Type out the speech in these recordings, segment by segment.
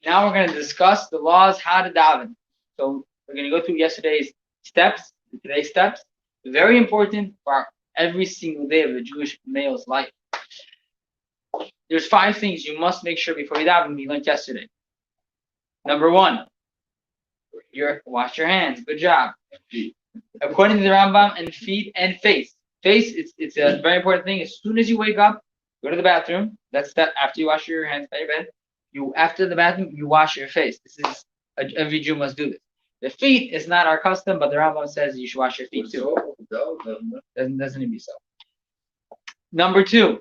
Now we're going to discuss the laws how to daven. So we're going to go through yesterday's steps, today's steps. Very important for every single day of a Jewish male's life. There's 5 things you must make sure before you daven. We learned yesterday. Number 1, wash your hands. Good job. According to the Rambam, and feet and face. Face, it's a very important thing. As soon as you wake up, go to the bathroom. That's that. After you wash your hands by your bed, after the bathroom, you wash your face. This is every Jew must do this. The feet is not our custom, but the Rambam says you should wash your feet too. Doesn't need to be so. Number 2,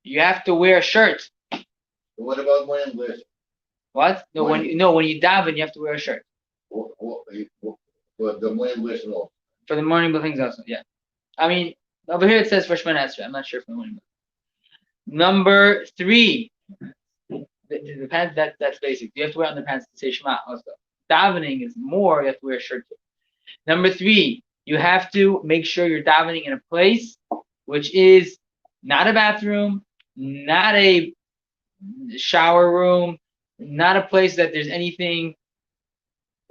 you have to wear a shirt. What about my English? What? No, when you daven, you have to wear a shirt. For the morning English, no. For the morning things also, yeah. I mean, over here it says for Shemana Esrei. I'm not sure for the morning. Number 3, the pants. That's basic. You have to wear underpants to say Shema also. Davening is more. You have to wear a shirt too. Number 3, you have to make sure you're davening in a place which is not a bathroom, not a shower room, not a place that there's anything,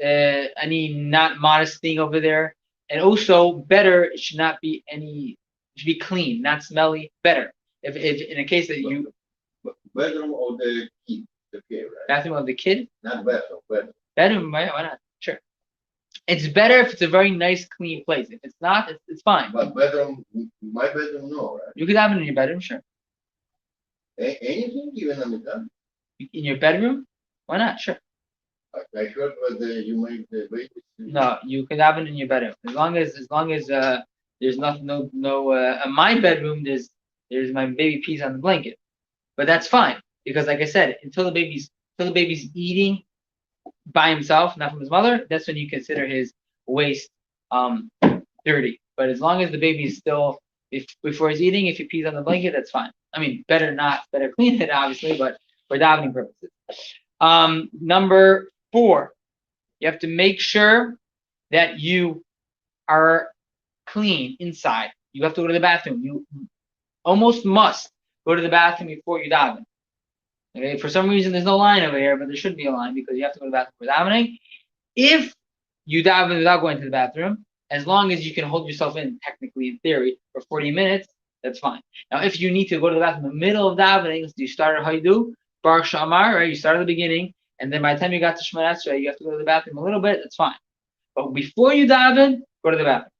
any not modest thing over there. And also, better, it should not be it should be clean, not smelly. Better. If in a case that you bedroom of the kid, right? Bathroom of the kid? Not bathroom, bedroom. Bedroom, why not? Sure. It's better if it's a very nice, clean place. If it's not, it's fine. But bedroom, my bedroom, no, right? You could have it in your bedroom, sure. Anything, even on the gun? In your bedroom? Why not? Sure. I heard that you make the baby. No, you could have it in your bedroom as long as there's nothing, in my bedroom there's my baby pees on the blanket, but that's fine because like I said, until the baby's eating by himself, not from his mother, that's when you consider his waist dirty. But as long as the baby is still, before he's eating, if he pees on the blanket, that's fine. I mean, better clean it obviously, but for davening purposes. Number 4, you have to make sure that you are clean inside. You have to go to the bathroom. You almost must go to the bathroom before you daven. Okay, for some reason there's no line over here, but there should be a line because you have to go to the bathroom for davening. If you daven without going to the bathroom, as long as you can hold yourself in, technically in theory, for 40 minutes, that's fine. Now, if you need to go to the bathroom in the middle of davening, so you start at Haidu, Baruch Shamar, right? You start at the beginning, and then by the time you got to Shemana Esrei, you have to go to the bathroom a little bit, that's fine. But before you daven, go to the bathroom.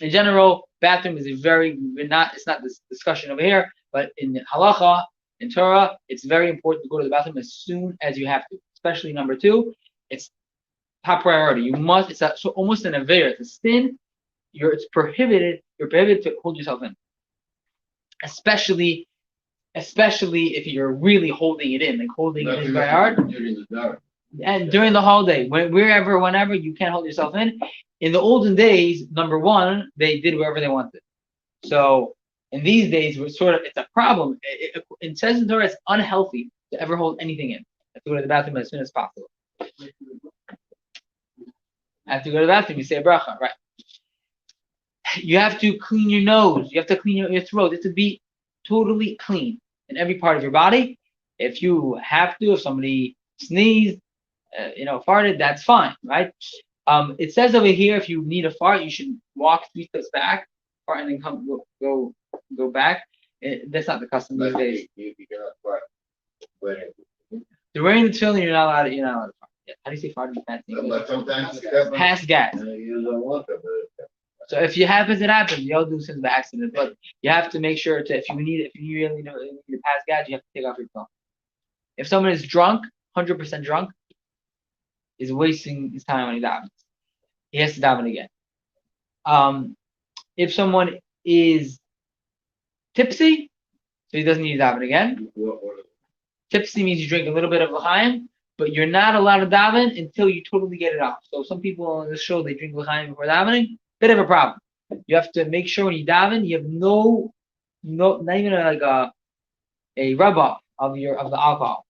In general, bathroom is it's not this discussion over here, but in halacha, in Torah, it's very important to go to the bathroom as soon as you have to. Especially number 2, it's top priority. You must. It's almost an avera. It's a sin. It's prohibited. You're prohibited to hold yourself in. Especially if you're really holding it in, like holding it in very hard. During the dark. And during the holiday, whenever you can't hold yourself in. In the olden days, number 1, they did wherever they wanted. So in these days, it's a problem. It says in Torah it's unhealthy to ever hold anything in. You have to go to the bathroom as soon as possible. After you go to the bathroom, you say a bracha, right? You have to clean your nose. You have to clean your throat. It has to be totally clean in every part of your body. If you have to, if somebody sneezed, farted, that's fine, right? It says over here, if you need a fart, you should walk 3 steps back, fart, and then go back. That's not the custom these days. You cannot fart. During the tefillin, you're not allowed to fart. Yeah. How do you say fart in fancy? But sometimes pass gas. You don't want to. So if it happens, it happens. You all do since by accident, but you have to make sure if you really need to pass gas, you have to take off your phone. If someone is drunk, 100% drunk, is wasting his time when he davens. He has to daven again. If someone is tipsy, so he doesn't need to daven again. Tipsy means you drink a little bit of l'chaim, but you're not allowed to daven until you totally get it off. So some people on this show, they drink l'chaim before davening. Bit of a problem. You have to make sure when you daven, you have not even a rub off of the alcohol.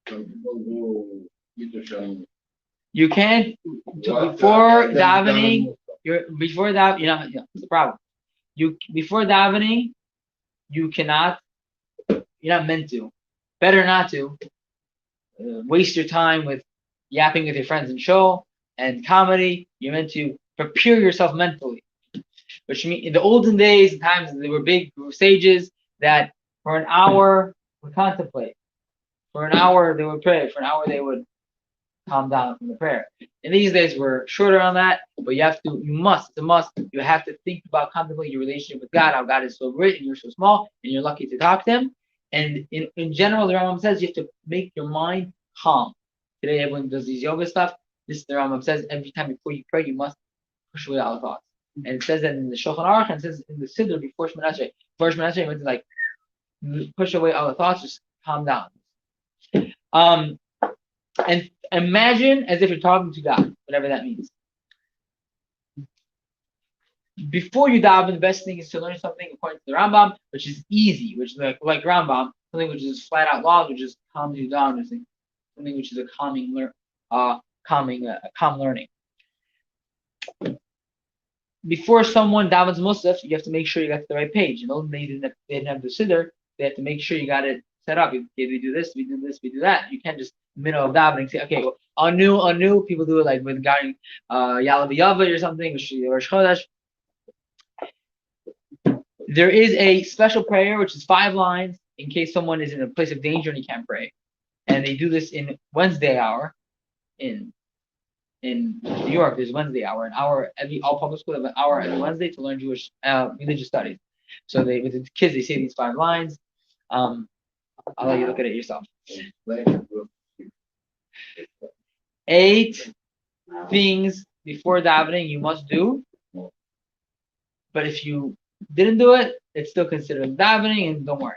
You can't before davening. You're not. It's a problem. Before davening, you cannot. You're not meant to. Better not to. waste your time with yapping with your friends in show and comedy. You're meant to prepare yourself mentally. Which means in the olden days, in times there were big sages that for an hour would contemplate. For an hour they would pray. For an hour they would calm down from the prayer. In these days we're shorter on that, but it's a must. You have to think about contemplating your relationship with God, how God is so great and you're so small, and you're lucky to talk to him. And in general, the Rambam says you have to make your mind calm. Today everyone does these yoga stuff. This the Rambam says every time before you pray, you must push away all thoughts. And it says that in the Shulchan Aruch, and it says in the Siddur before Shemana Esrei. Before Shemana Esrei, you want to like push away all the thoughts, just calm down. And imagine as if you're talking to God, whatever that means. Before you daven, the best thing is to learn something according to the Rambam, which is easy, which is like Rambam, something which is flat out laws, which just calms you down, something which is a calm learning. Before someone davens Musaf, you have to make sure you got to the right page. You know, they didn't have the siddur. They have to make sure you got it set up. Okay, we do this, we do this, we do that. You can't just middle of davening say, okay, well, anu. People do it like with going Yalav Yava or something, which is Rosh Chodesh. There is a special prayer which is 5 lines in case someone is in a place of danger and he can't pray, and they do this in Wednesday hour in New York. There's Wednesday hour, an hour all public schools have an hour every Wednesday to learn Jewish religious studies. So with the kids they say these 5 lines. I'll let you look at it yourself. 8 things before davening you must do, but if you didn't do it, it's still considered davening, and don't worry.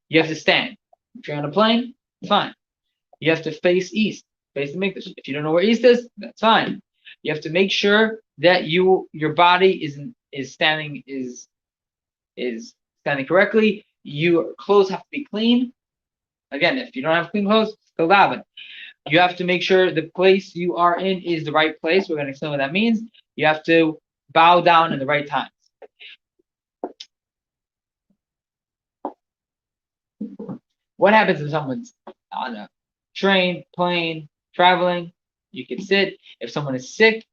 You have to stand. If you're on a plane, it's fine. You have to face east, face the Mikdash. If you don't know where east is, that's fine. You have to make sure that your body is standing correctly. Your clothes have to be clean. Again, if you don't have clean clothes, still daven. You have to make sure the place you are in is the right place. We're going to explain what that means. You have to bow down in the right times. What happens if someone's on a train, plane, traveling? You can sit. If someone is sick,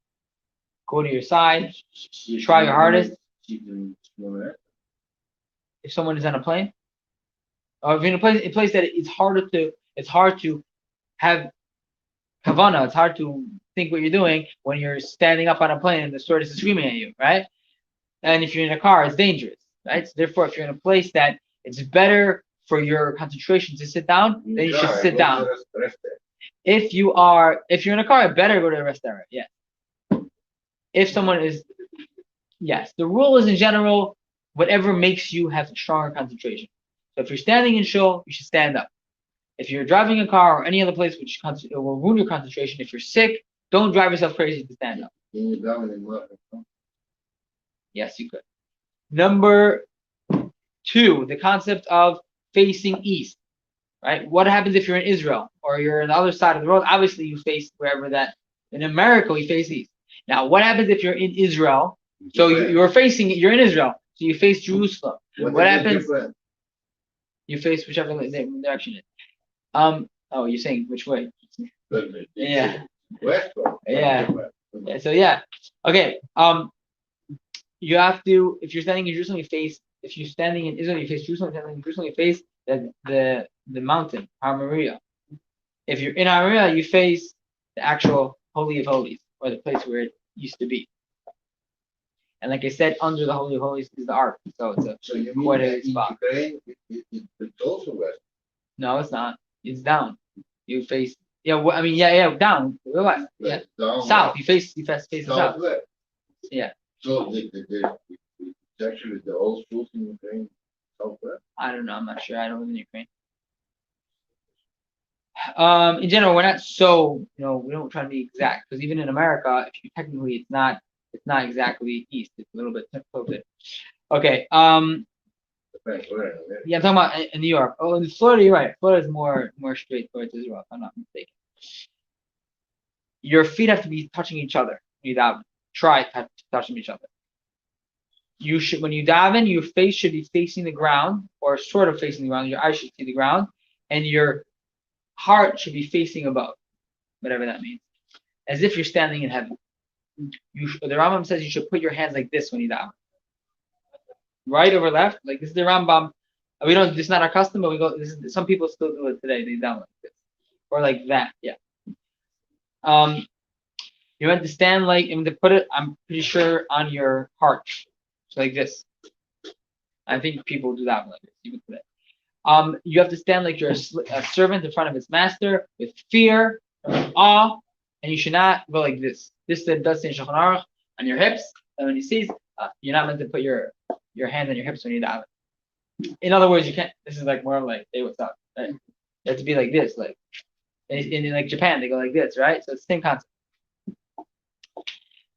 go to your side. Try your hardest. If someone is on a plane, or if you're in a place that it's hard to have kavana. It's hard to think what you're doing when you're standing up on a plane and the stewardess is screaming at you, right? And if you're in a car, it's dangerous, right? So therefore, if you're in a place that it's better for your concentration to sit down, then you should sit down. If you're in a car, better go to a rest area. Yes. If someone is, yes. The rule is in general, whatever makes you have stronger concentration. So if you're standing in shul, you should stand up. If you're driving a car or any other place which will ruin your concentration, if you're sick, don't drive yourself crazy to stand up. Yes, you could. Number 2, the concept of facing east. Right? What happens if you're in Israel or you're on the other side of the road? Obviously, you face wherever that. In America, you face east. Now, what happens if you're in Israel? So you're in Israel, so you face Jerusalem. What happens? You face whichever direction it is. Oh, you're saying which way? Yeah. Yeah. So yeah. Okay. You have to. If you're standing in Jerusalem, if you're standing in Israel, you face Jerusalem. If you're standing in Jerusalem, you face the mountain, Har Moriah. If you're in Har Moriah, you face the actual Holy of Holies, or the place where it used to be. And like I said, under the Holy of Holies is the Ark, so it's quite a spot. It's also west. No, it's not. It's down. You face. Yeah, down. West. Yeah. South. You face the south. Yeah. So it's actually the old schools in Ukraine, southwest. I don't know. I'm not sure. I don't live in Ukraine. In general, we're not so, we don't try to be exact, because even in America, if you technically, it's not exactly east. It's a little bit tilted. Okay. Yeah, I'm talking about in New York. Oh, in Florida, you're right. Florida is more straight towards Israel, if I'm not mistaken. Your feet have to be touching each other. You daven. Try touching each other. You should, when you daven, your face should be facing the ground, or sort of facing the ground. Your eyes should see the ground, and your heart should be facing above, whatever that means, as if you're standing in heaven. The Rambam says you should put your hands like this when you daven, right over left. Like this is the Rambam. We don't. This is not our custom, but we go. Some people still do it today. They daven like this or like that. Yeah. You want to stand like and to put it. I'm pretty sure on your heart, so like this. I think people do that like this even today. You have to stand like you're a servant in front of his master with fear, awe, and you should not go like this. This does say Shulchan Aruch on your hips, and when he sees, you're not meant to put your hands on your hips when you daven. In other words, you can't. This is like more like, hey, what's up? Right? You have to be like this, like in like Japan, they go like this, right? So it's the same concept.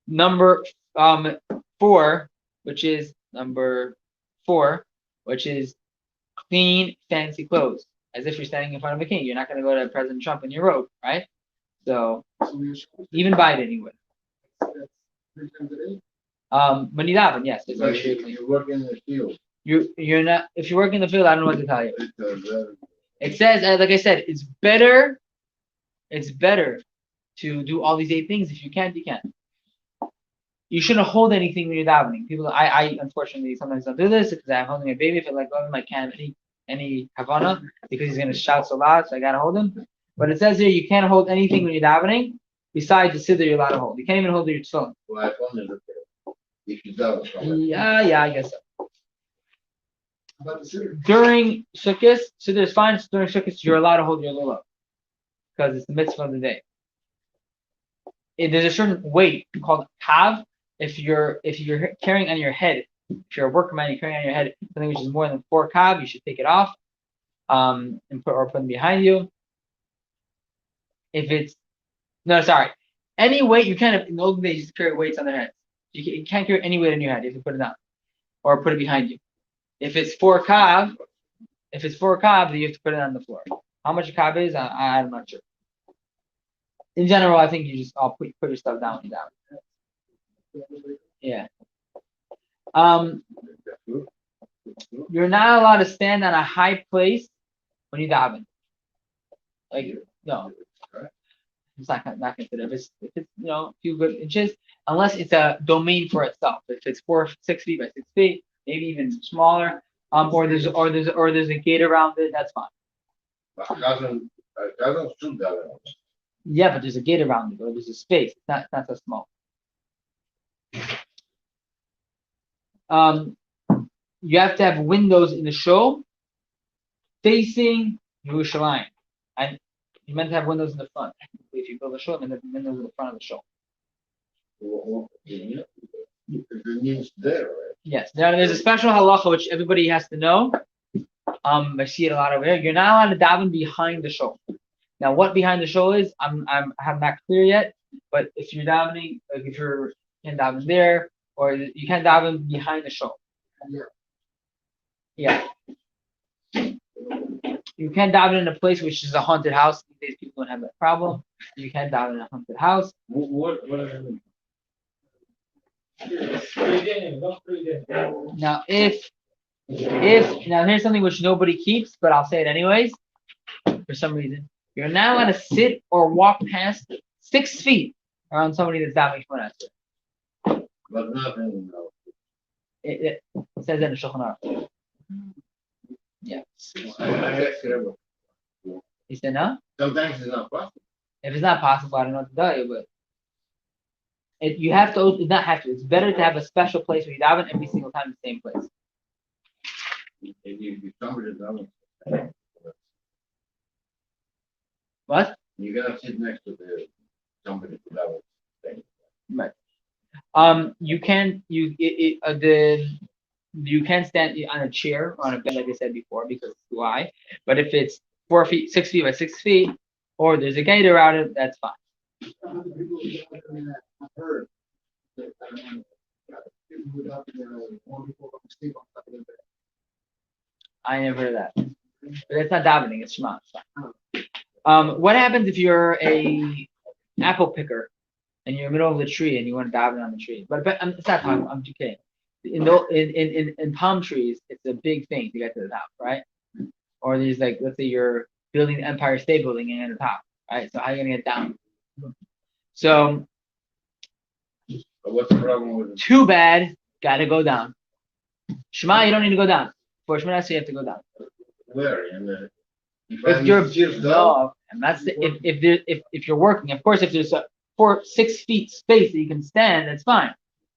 Number 4, which is clean, fancy clothes, as if you're standing in front of a king. You're not going to go to President Trump in your robe, right? So even Biden, you would. When you daven, yes. It's Like you work in the field. You're not. If you work in the field, I don't know what to tell you. It says, like I said, it's better. It's better to do all these 8 things. If you can't, you can't. You shouldn't hold anything when you're davening. People, I unfortunately sometimes don't do this because I'm holding a baby. If I let go of him, I can't have any havana because he's going to shout so loud, so I got to hold him. But it says here you can't hold anything when you're davening besides the siddur you're allowed to hold. You can't even hold your tefillin. Well, I found it if you daven. Yeah, I guess so. About the siddur. During Sukkot, siddur is fine. During Sukkot, you're allowed to hold your lulav because it's the mitzvah of the day. There's a certain weight called kav. If you're carrying on your head, if you're a workman, you're carrying on your head something which is more than 4 kav, you should take it off, and put them behind you. If it's any weight you kind of in the old days used to carry weights on their heads. You can't carry any weight on your head if you put it down or put it behind you. If it's 4 kav, then you have to put it on the floor. How much a kav is, I'm not sure. In general, I think you just put your stuff down when you down. Yeah. You're not allowed to stand on a high place when you daven. Like no, it's not considered. If it's a few good inches, unless it's a domain for itself. If it's 6 feet by 6 feet, maybe even smaller. Or there's a gate around it. That's fine. Yeah, but there's a gate around it, or there's a space. It's not so small. You have to have windows in the shul facing Yerushalayim, and you meant to have windows in the front. If you build a shul, then the windows in the front of the shul. It means there, right? Yes. Now there's a special halacha which everybody has to know. I see it a lot over here. You're not allowed to daven behind the shul. Now, what behind the shul is, I'm not clear yet. But if you're davening, like if you can daven there, or you can daven behind the shul. Yeah. You can daven in a place which is a haunted house. These days, people don't have that problem. You can daven in a haunted house. What does it mean? Now, if here's something which nobody keeps, but I'll say it anyways. For some reason, you're not allowed to sit or walk past 6 feet around somebody that's davening Shemona Esrei. But nothing. It says that in Shulchan Aruch. Yeah. I asked you. He said no. Sometimes it's not possible. If it's not possible, I don't know what to tell you, but you have to. It's not have to. It's better to have a special place where you daven every single time, the same place. If somebody doesn't. What? You gotta sit next to somebody without thing. Right. You can stand on a chair or on a bed, like I said before, because why? But if it's 4 feet, 6 feet by 6 feet, or there's a gate around it, that's fine. I never heard of that. But that's not davening, it's Shema. What happens if you're a apple picker and you're in the middle of the tree and you want to daven on the tree? But it's not time. I'm too kidding. In palm trees, it's a big thing to get to the top, right? Or there's like, let's say you're building the Empire State Building and at the top. Right? So how are you gonna get down? So But what's the problem with it? too bad, gotta go down. Shema, you don't need to go down. For Shema, you have to go down. Where? In the. If you're no, and that's the, if you're working, of course, if there's a 6 feet space that you can stand, that's fine.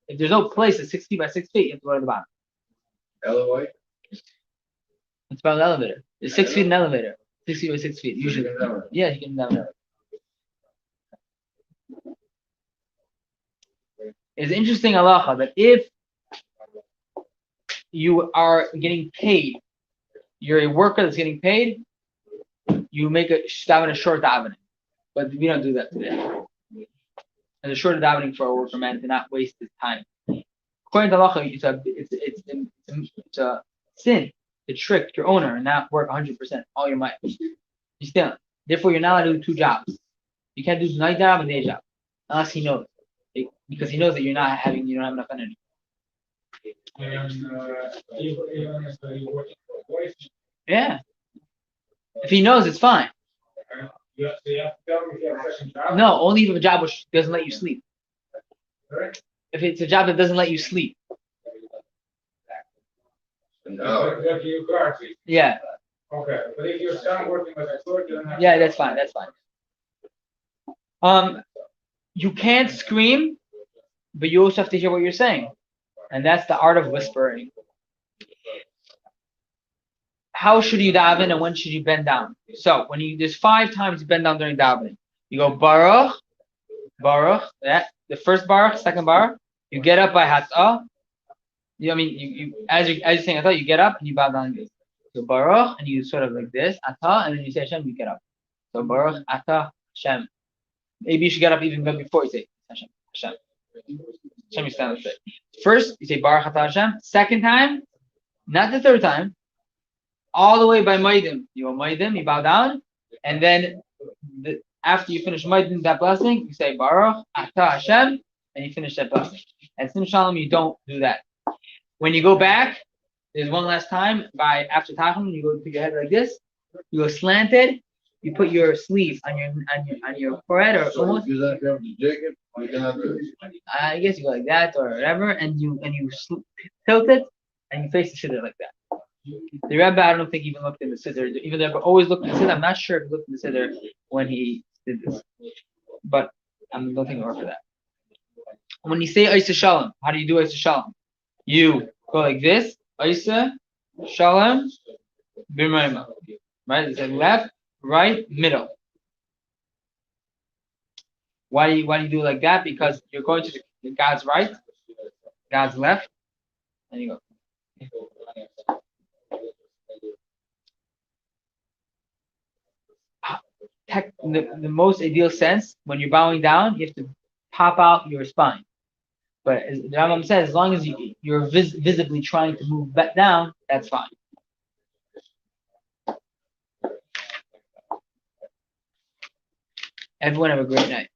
If there's no place that's 6 feet by 6 feet, you have to go to the bottom. LOI? It's about an elevator. There's 6 feet in an elevator. 6 feet by 6 feet, usually. Yeah, you can down there. It's interesting, halacha, that if you are getting paid, you're a worker that's getting paid, you make a short davening. But we don't do that today. There's a short davening for a worker man to not waste his time. According to halacha, it's a sin to trick your owner and not work 100% all your might. You still, therefore, you're not allowed to do 2 jobs. You can't do night job and day job unless he knows, because he knows that you don't have enough energy. Yeah. If he knows, it's fine. No, only if a job which doesn't let you sleep. If it's a job that doesn't let you sleep. No. Yeah. Okay, but if you're still working with a sword, you don't have. Yeah, that's fine. That's fine. You can't scream, but you also have to hear what you're saying, and that's the art of whispering. How should you daven and when should you bend down? So there's 5 times you bend down during davening. You go Baruch, Baruch. That the first Baruch, second Baruch. You get up by Hatah. You as you're saying Hatah, you get up and you bow down. So Baruch, and you sort of like this Atah, and then you say Hashem. You get up. So Baruch Atah Hashem. Maybe you should get up even before you say Hashem. Hashem. Hashem, you stand up straight. First, you say Baruch Atah Hashem. Second time, not the third time. All the way by Maidim. You go Maidim, you bow down, and then after you finish Maidim, that blessing, you say Baruch Atah Hashem, and you finish that blessing. At Sim Shalom, you don't do that. When you go back, there's one last time after Tachum, you go put your head like this, you go slanted, you put your sleeve on your forehead or almost. I guess you go like that or whatever, and you tilt it and you face the siddur like that. The Rebbe, I don't think even looked in the siddur. Even the Rebbe always looked in the siddur. I'm not sure if he looked in the siddur when he did this, but I don't think it worked for that. When you say Isa Shalom, how do you do Isa Shalom? You go like this, Isa Shalom, B'Mayma. Right? It's like left, right, middle. Why do you do it like that? Because you're going to God's right, God's left, and you go. The most ideal sense, when you're bowing down, you have to pop out your spine. But as the Rambam says, as long as you're visibly trying to move back down, that's fine. Everyone have a great night.